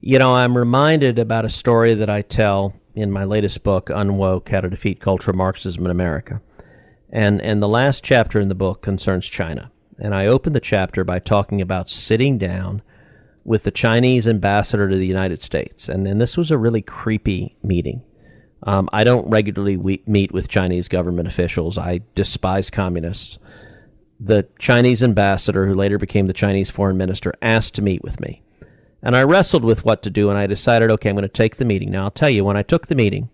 I'm reminded about a story that I tell in my latest book, Unwoke, How to Defeat Cultural Marxism in America. And the last chapter in the book concerns China. And I open the chapter by talking about sitting down with the Chinese ambassador to the United States. And this was a really creepy meeting. I don't regularly meet with Chinese government officials. I despise communists. The Chinese ambassador, who later became the Chinese foreign minister, asked to meet with me. And I wrestled with what to do, and I decided, okay, I'm going to take the meeting. Now, I'll tell you, when I took the meeting,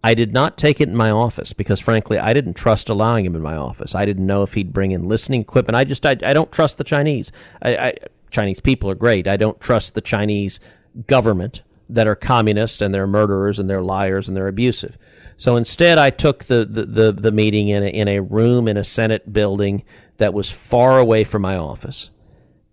I did not take it in my office because, frankly, I didn't trust allowing him in my office. I didn't know if he'd bring in listening equipment. I don't trust the Chinese. Chinese people are great. I don't trust the Chinese government that are communists and they're murderers and they're liars and they're abusive. So instead, I took the meeting in a room in a Senate building that was far away from my office.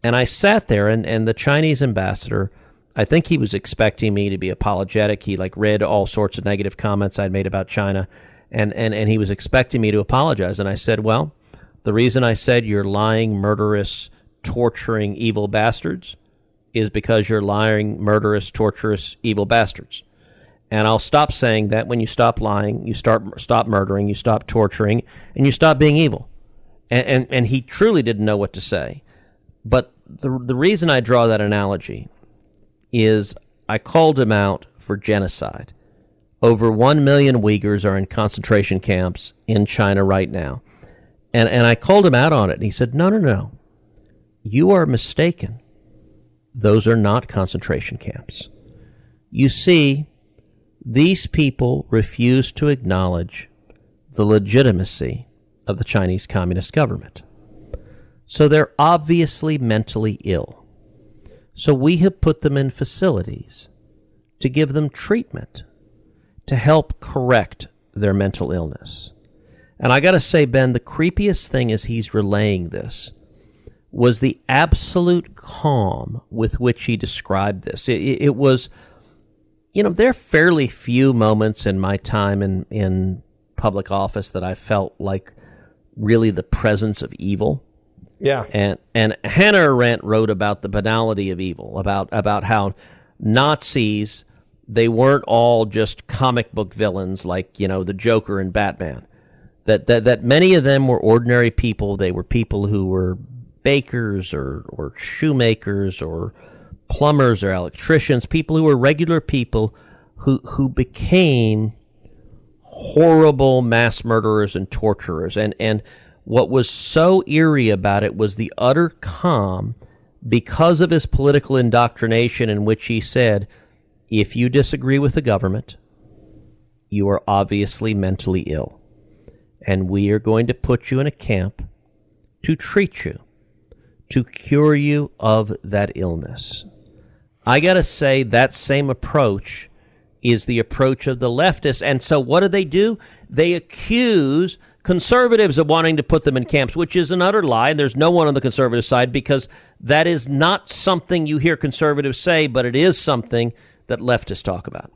And I sat there, and the Chinese ambassador, I think he was expecting me to be apologetic. He read all sorts of negative comments I'd made about China, and he was expecting me to apologize. And I said, well, the reason I said you're lying, murderous, torturing, evil bastards is because you're lying, murderous, torturous, evil bastards. And I'll stop saying that when you stop lying, you stop murdering, you stop torturing, and you stop being evil. And he truly didn't know what to say. But the reason I draw that analogy is I called him out for genocide. Over 1 million Uyghurs are in concentration camps in China right now. And I called him out on it. And he said, no. You are mistaken. Those are not concentration camps. You see, these people refuse to acknowledge the legitimacy of the Chinese Communist government. So they're obviously mentally ill. So we have put them in facilities to give them treatment, to help correct their mental illness. And I got to say, Ben, the creepiest thing as he's relaying this was the absolute calm with which he described this. It was, there are fairly few moments in my time in public office that I felt like really the presence of evil. Yeah. And Hannah Arendt wrote about the banality of evil, about how Nazis, they weren't all just comic book villains like, the Joker and Batman. That many of them were ordinary people. They were people who were bakers or shoemakers or plumbers or electricians, people who were regular people who became horrible mass murderers and torturers. And what was so eerie about it was the utter calm because of his political indoctrination, in which he said, if you disagree with the government, you are obviously mentally ill. And we are going to put you in a camp to treat you, to cure you of that illness. I got to say, that same approach is the approach of the leftists. And so what do? They accuse conservatives of wanting to put them in camps, which is an utter lie. There's no one on the conservative side, because that is not something you hear conservatives say, but it is something that leftists talk about.